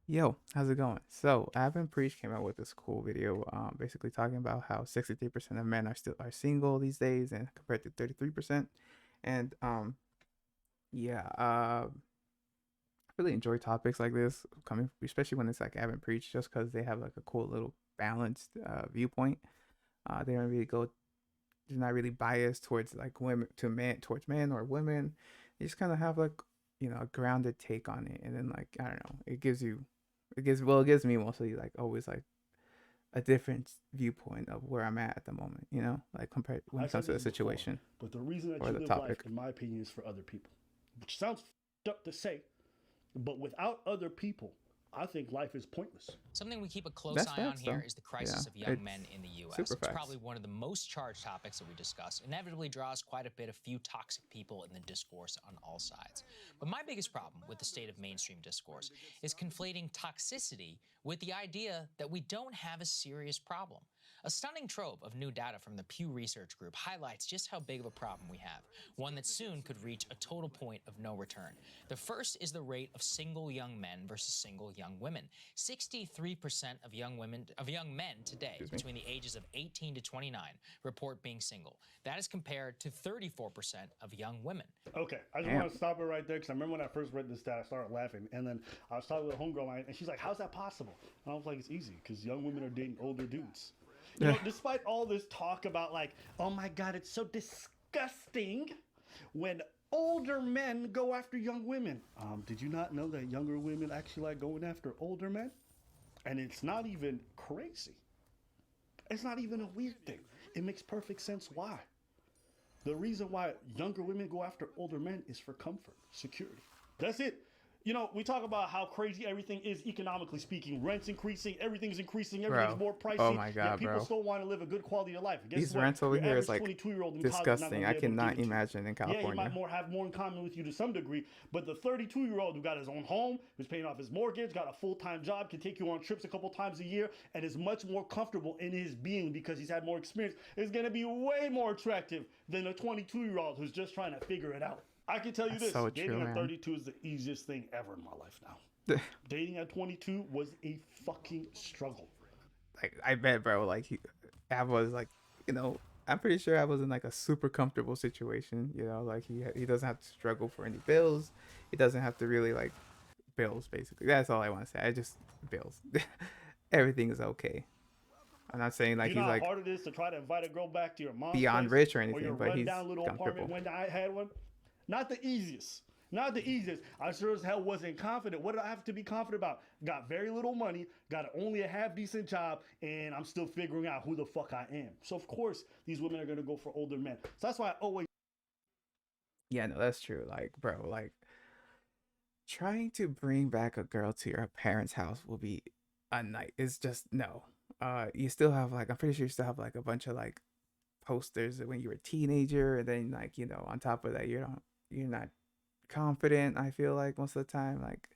Yo, how's it going? So, Avin Preach came out with this cool video, basically talking about how 63% of men are single these days, and compared to 33%. And yeah, I really enjoy topics like this coming, especially when it's like Avin Preach, just because they have like a cool little balanced viewpoint. They don't really go, they're not really biased towards like women to men towards men or women. They just kind of have like a grounded take on it, and then like I don't know, it gives me mostly like always like a different viewpoint of where I'm at the moment, like compared when I it comes said to the this before, situation but the reason that or you the live life, topic. in my opinion, is for other people. Which sounds up to say, but without other people, I think life is pointless. Something we keep a close That's eye on facts here though. is the Yeah, crisis of young it's men in the US. super It's facts. probably one of the most charged topics that we discuss, inevitably draws quite a bit of few toxic people in the discourse on all sides. But my biggest problem with the state of mainstream discourse is conflating toxicity with the idea that we don't have a serious problem. A stunning trove of new data from the Pew Research Group highlights just how big of a problem we have, one that soon could reach a total point of no return. The first is the rate of single young men versus single young women. 63% of young men today Excuse me. between the ages of 18 to 29 report being single. That is compared to 34% of young women. Okay, I just Damn. want to stop it right there because I remember when I first read this stat, I started laughing, and then I was talking with a homegirl, and she's like, "How's that possible?" And I was like, "It's easy because young women are dating older dudes." You know, despite all this talk about like, "Oh my God, it's so disgusting," when older men go after young women. Did you not know that younger women actually like going after older men? And it's not even crazy. It's not even a weird thing. It makes perfect sense why. The reason why younger women go after older men is for comfort, security. That's it. You know, we talk about how crazy everything is economically speaking. Rent's increasing, everything's Bro. more Oh pricey, my yet god, people bro. still want to live a good quality of life. And guess These what? rents over Your here is average like 22-year-old in college is not going disgusting. to I be able to give cannot it to you. imagine in Yeah, he might California. have more in common with you to some degree, but the 32-year-old who got his own home, who's paying off his mortgage, got a full-time job, can take you on trips a couple times a year, and is much more comfortable in his being because he's had more experience, is going to be way more attractive than a 22-year-old who's just trying to figure it out. I can tell you That's this, so dating true, at man. 32 is the easiest thing ever in my life now. Dating at 22 was a fucking struggle. Like I bet, bro. Like I was like, you know, I'm pretty sure I was in like a super comfortable situation. Like he doesn't have to struggle for any bills. He doesn't have to really like bills. Basically, that's all I want to say. I just bills. Everything is okay. I'm not saying like You know he's how like hard it is to try to invite a girl back to your mom's beyond place rich or or your anything, but he's rundown little apartment comfortable. when I had one? Not the easiest. Not the easiest. I sure as hell wasn't confident. What did I have to be confident about? Got very little money, got only a half decent job, and I'm still figuring out who the fuck I am. So of course these women are gonna go for older men. So that's why I always Yeah, no, that's true. Like, bro, like trying to bring back a girl to your parents' house will be a night. It's just no. You still have like I'm pretty sure you still have like a bunch of like posters when you were a teenager, and then like on top of that you're not confident. I feel like most of the time, like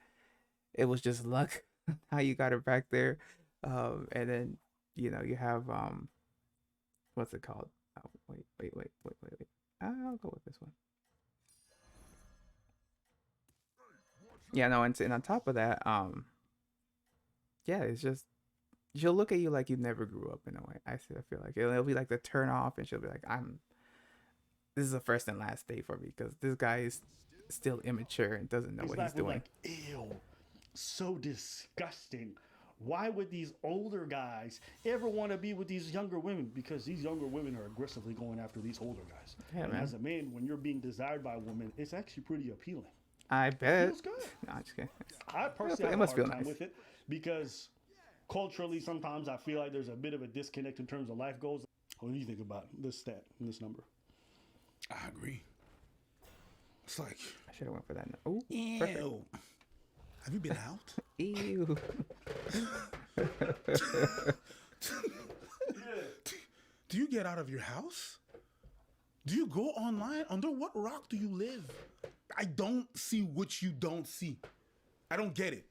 it was just luck how you got her back there, and then you have what's it called? Oh, wait. I'll go with this one. Yeah, no, and on top of that, yeah, it's just she'll look at you like you never grew up in a way. I feel like it'll be like the turn off, and she'll be like, this is the first and last day for me because this guy is still immature and doesn't know what he's back with doing. like, ew, so disgusting. Why would these older guys ever want to be with these younger women? Because these younger women are aggressively going after these older guys. Yeah, And man. as a man, when you're being desired by a woman, it's actually pretty appealing. I It bet. feels good. No, I'm just kidding. I personally It have a must hard feel time nice. with it because culturally, sometimes I feel like there's a bit of a disconnect in terms of life goals. What do you think about this stat and this number? I agree. It's like, I should have went for that. Oh, perfect. ew. Have you been out? Ew. Do you get out of your house? Do you go online? Under what rock do you live? I don't see what you don't see. I don't get it.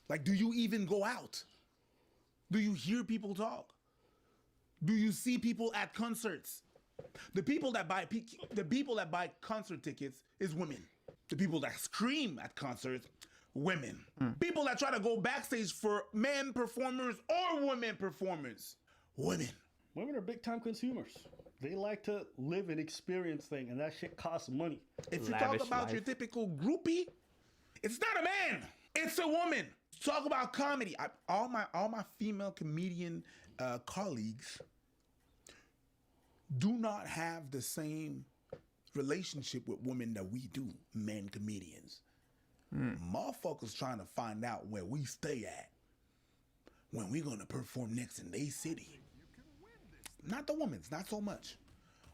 Like, do you even go out? Do you hear people talk? Do you see people at concerts? The people that buy concert tickets is women. The people that scream at concerts women. People that try to go backstage for men performers or women performers. Women. Women are big time consumers. They like to live and experience things, and that shit costs money. If you Lavish talk about life. your typical groupie, it's not a man. It's a woman. Talk about comedy. All my female comedian colleagues do not have the same relationship with women that we do, men comedians. Motherfuckers trying to find out where we stay at when we gonna perform next in they city. Not the women's, not so much.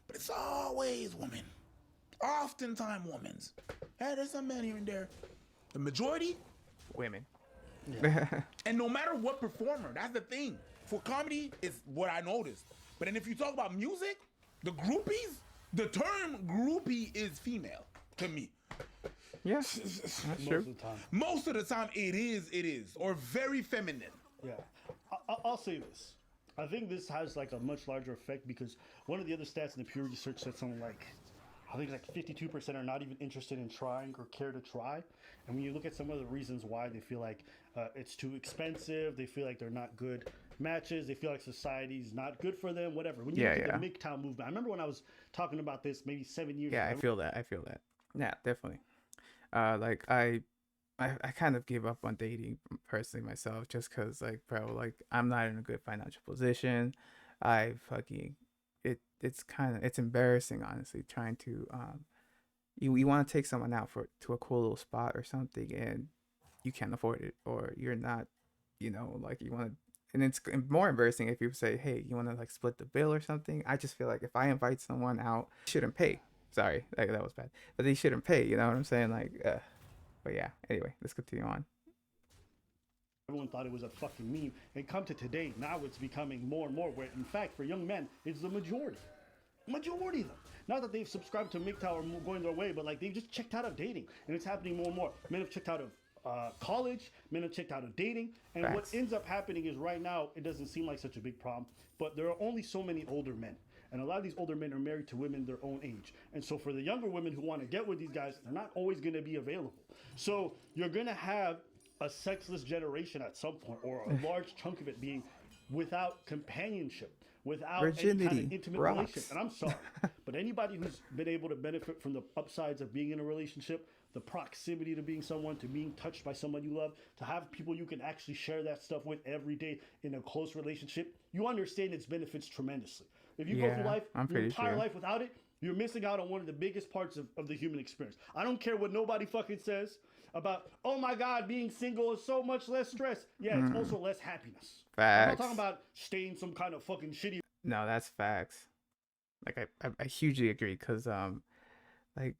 But it's always women. Oftentimes women's. Hey, there's some men here and there. The majority, Women. and no matter what performer, that's the thing. For comedy, it's what I noticed. But then if you talk about music, the groupies, the term groupie is female to me. Yeah, that's Most true. of the time. Most of the time it is, or very feminine. Yeah, I'll say this. I think this has like a much larger effect because one of the other stats in the Pew Research said something like, I think it's like 52% are not even interested in trying or care to try. And when you look at some of the reasons why, they feel like it's too expensive, they feel like they're not good matches, they feel like society's not good for them, whatever. When you Yeah, look yeah. at the MGTOW movement, I remember when I was talking about this maybe 7 years Yeah, I ago. feel that. I feel that. Yeah, definitely. Like I kind of gave up on dating personally myself just because, like, bro, like I'm not in a good financial position. I fucking it's embarrassing, honestly, trying to you want to take someone out to a cool little spot or something and you can't afford it, or you're not, like you want to. And it's more embarrassing if you say, hey, you want to like split the bill or something. I just feel like if I invite someone out, they shouldn't pay. Sorry, that was bad, but they shouldn't pay. You know what I'm saying? Like, but yeah. Anyway, let's continue on. Everyone thought it was a fucking meme. And come to today, now it's becoming more and more where, in fact, for young men, it's the majority. Majority of them. Not that they've subscribed to MGTOW or going their way, but like they've just checked out of dating. And it's happening more and more. Men have checked out of college, men have checked out of dating. And what Facts. ends up happening is right now, it doesn't seem like such a big problem, but there are only so many older men. And a lot of these older men are married to women their own age. And so for the younger women who want to get with these guys, they're not always going to be available. So you're going to have a sexless generation at some point, or a large chunk of it being without companionship, without any kind Virginity of intimate rocks. relationship. And I'm sorry, but anybody who's been able to benefit from the upsides of being in a relationship, the proximity to being someone, to being touched by someone you love, to have people you can actually share that stuff with every day in a close relationship, you understand its benefits tremendously. If you go Yeah, through life, I'm your pretty entire sure. life without it, you're missing out on one of the biggest parts of the human experience. I don't care what nobody fucking says about, oh my God, being single is so much less stress. Yeah, it's also less happiness. I'm not Facts. talking about staying some kind of fucking shitty. No, that's facts. Like I hugely agree because like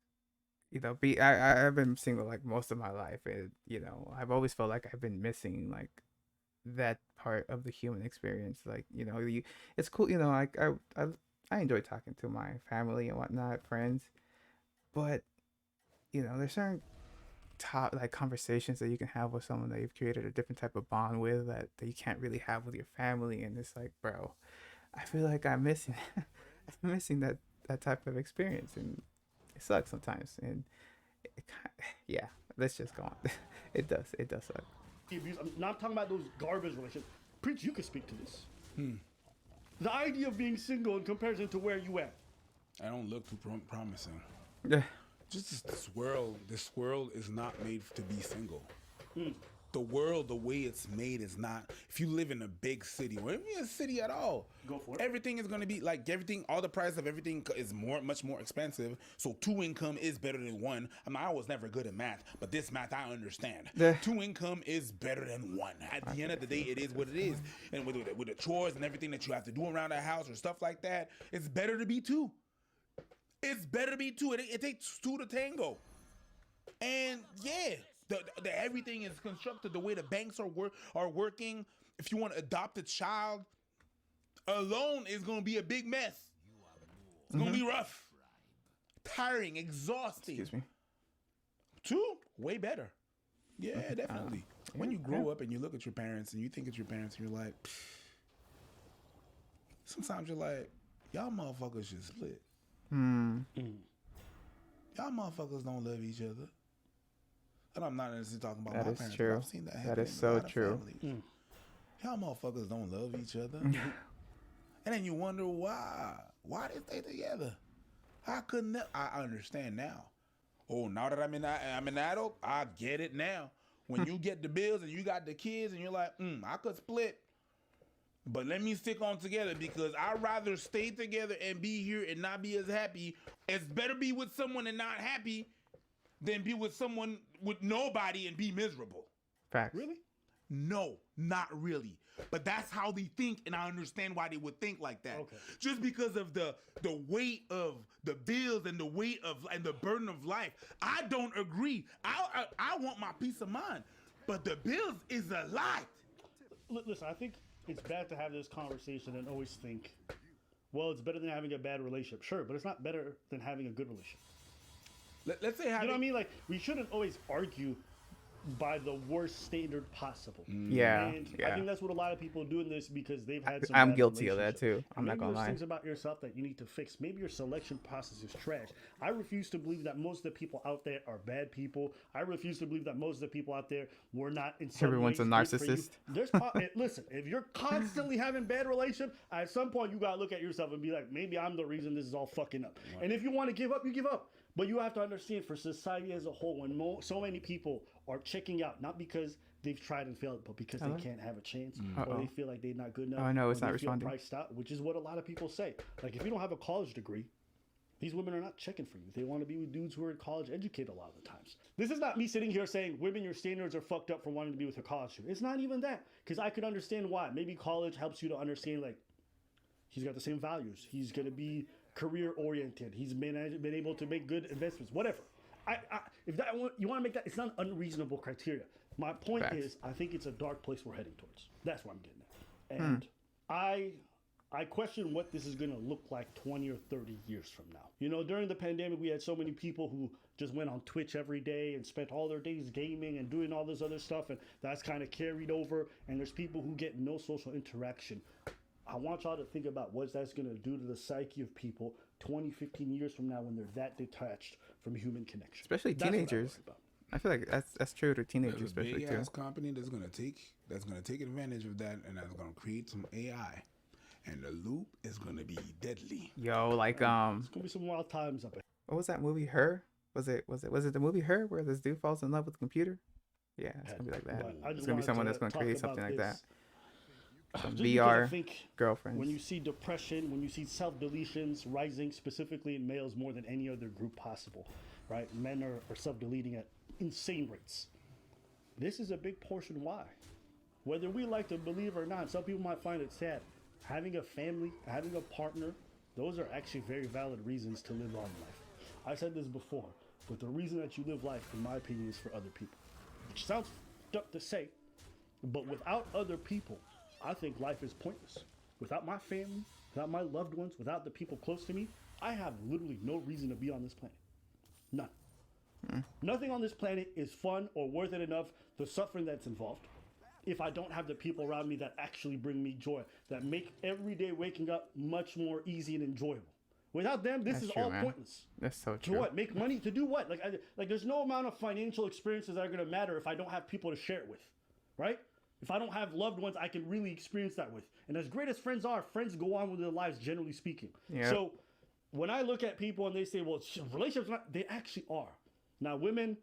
I've been single like most of my life, and I've always felt like I've been missing like that part of the human experience. Like it's cool. Like I enjoy talking to my family and whatnot, friends, but there's certain like conversations that you can have with someone that you've created a different type of bond with that you can't really have with your family, and it's like, bro, I feel like I'm missing I'm missing that type of experience, and it sucks sometimes. And yeah, let's just go on. It does suck. Abuse. I'm not talking about those garbage relationships. Preach, you could speak to this. The idea of being single in comparison to where you at. I don't look too promising. Yeah. Just this world is not made to be single. The world, the way it's made, is not. If you live in a big city, or even a city at all, Go for it. everything is going to be like everything. All the price of everything is much more expensive. So 2 income is better than 1. I mean, I was never good at math, but this math I understand. Yeah. 2 income is better than 1. At the end of the day, it is what it is. And with the chores and everything that you have to do around the house or stuff like that, it's better to be 2. It's better to be 2. It takes 2 to tango. And yeah, the everything is constructed the way the banks are working. If you want to adopt a child, alone is going to be a big mess. It's going to be rough, tiring, exhausting. Excuse me. 2, way better. Yeah, definitely. When you grow up and you look at your parents and you think it's your parents, and you're like, sometimes you're like, y'all motherfuckers should split. Y'all motherfuckers don't love each other. And I'm not necessarily talking about That my is parents. true. But I've seen that That happen is in a so lot of true. families. Y'all motherfuckers don't love each other. And then you wonder why. Why they stay together? How couldn't that? I understand now. Oh, now that I'm an adult, I get it now. When you get the bills and you got the kids and you're like, I could split. But let me stick on together because I'd rather stay together and be here and not be as happy. It's better be with someone and not happy than be with someone with nobody and be miserable. Facts. Really? No, not really. But that's how they think, and I understand why they would think like that. Okay. Just because of the weight of the bills and the weight of and the burden of life. I don't agree. I want my peace of mind, but the bills is a lot. Listen, I think it's bad to have this conversation and always think, well, it's better than having a bad relationship. Sure, but it's not better than having a good relationship. Let's say You know what I mean? Like, we shouldn't always argue by the worst standard possible. Yeah, And I yeah. think that's what a lot of people do in this because they've had some I'm bad guilty of that relationships. too. I'm not Maybe gonna there's lie. things about yourself that you need to fix. Maybe your selection process is trash. I refuse to believe that most of the people out there are bad people. I refuse to believe that most of the people out there were not in some Everyone's a ways good for you. narcissist. There's listen, if you're constantly having bad relationships, at some point you gotta look at yourself and be like, maybe I'm the reason this is all fucking up. And if you want to give up, you give up. But you have to understand, for society as a whole, when so many people are checking out, not because they've tried and failed, but because they can't have a chance, or they feel like they're not good enough. Oh, no, or it's they not feel responding. priced out, which is what a lot of people say. Like, if you don't have a college degree, these women are not checking for you. They want to be with dudes who are college educated a lot of the times. This is not me sitting here saying, women, your standards are fucked up for wanting to be with a college student. It's not even that, because I could understand why. Maybe college helps you to understand, like, he's got the same values. He's going to be career oriented. He's been able to make good investments, whatever. If that you want to make that, it's not an unreasonable criteria. My point Facts. is, I think it's a dark place we're heading towards. That's what I'm getting at. And I question what this is going to look like 20 or 30 years from now. You know, during the pandemic, we had so many people who just went on Twitch every day and spent all their days gaming and doing all this other stuff, and that's kind of carried over. And there's people who get no social interaction. I want y'all to think about what that's going to do to the psyche of people 20, 15 years from now when they're that detached from human connection. Especially That's what I worry teenagers. about. I feel like that's true to teenagers, There's a especially big too. ass company that's gonna take advantage of that, and that's gonna create some AI, and the loop is gonna be deadly. Yo, like It's going to be some wild times up ahead. what was that movie? Her? Was it the movie Her, where this dude falls in love with the computer? Yeah, it's gonna be like that. But I It's just gonna be wanted someone to that's gonna talk create about something like that. this. Some Just because I VR think girlfriends. when you see depression, when you see self-deletions rising specifically in males more than any other group possible, right? Men are self-deleting at insane rates. This is a big portion why. Whether we like to believe or not, some people might find it sad. Having a family, having a partner, those are actually very valid reasons to live long life. I said this before, but the reason that you live life, in my opinion, is for other people. Which sounds f***ed up to say, but without other people, I think life is pointless. Without my family, without my loved ones, without the people close to me, I have literally no reason to be on this planet. None. Nothing on this planet is fun or worth it enough, the suffering that's involved, if I don't have the people around me that actually bring me joy, that make every day waking up much more easy and enjoyable. Without them, this That's is true, all man. pointless. That's so To true. what? Make money? To do what? Like there's no amount of financial experiences that are going to matter if I don't have people to share it with, right? If I don't have loved ones I can really experience that with. And as great as friends are, friends go on with their lives, generally speaking. Yeah. So when I look at people and they say, well, relationships, they actually are. Now, women,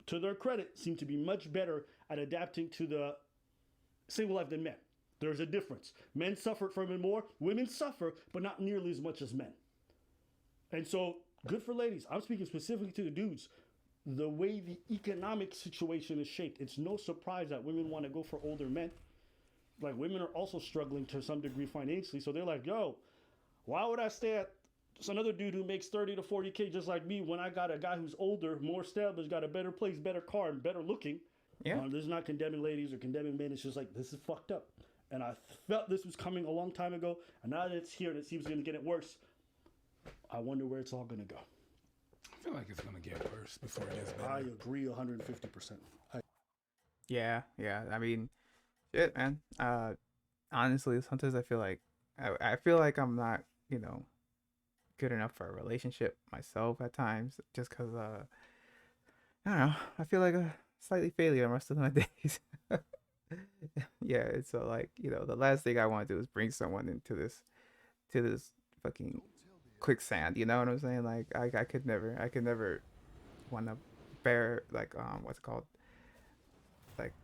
to their credit, seem to be much better at adapting to the single life than men. There's a difference. Men suffer from it more. Women suffer, but not nearly as much as men. And so, good for ladies. I'm speaking specifically to the dudes. The way the economic situation is shaped, it's no surprise that women want to go for older men. Like, women are also struggling to some degree financially. So they're like, yo, why would I stay at just another dude who makes 30 to 40K just like me when I got a guy who's older, more established, got a better place, better car, and better looking? Yeah. This is not condemning ladies or condemning men. It's just like, this is fucked up. And I felt this was coming a long time ago. And now that it's here and it seems going to get it worse, I wonder where it's all going to go. I feel like it's gonna get worse before it gets better. I agree 150%. Yeah, yeah. I mean, shit, man. Honestly, sometimes I feel like I'm not, good enough for a relationship myself at times, just because I don't know. I feel like a slightly failure the rest of my days. Yeah, it's so like, the last thing I want to do is bring someone into this fucking quicksand. You know what I'm saying? Like I could never want to bear like what's it called, like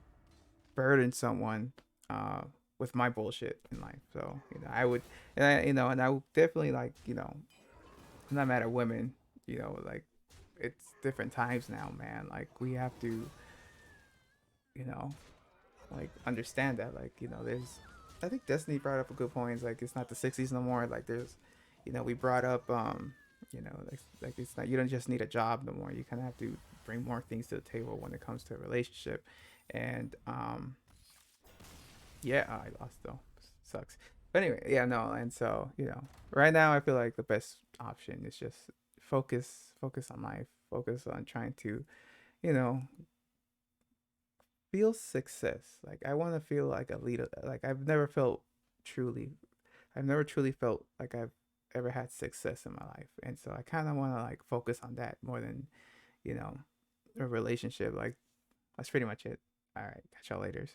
burden someone uh with my bullshit in life. So I would, and I would definitely like, I'm not mad at women. Like it's different times now, man. Like we have to, you know like understand that, like, there's, I think Destiny brought up a good point. It's like it's not the 60s no more. Like there's, we brought up like it's not, you don't just need a job no more. You kind of have to bring more things to the table when it comes to a relationship. And yeah, I lost though. Sucks. But anyway, yeah, no. And so, right now I feel like the best option is just focus on life, focus on trying to, you know feel success. Like I want to feel like a leader. Like truly, I've never truly felt like I've ever had success in my life, and so I kind of want to like focus on that more than, you know, a relationship. Like that's pretty much it. All right, catch y'all later.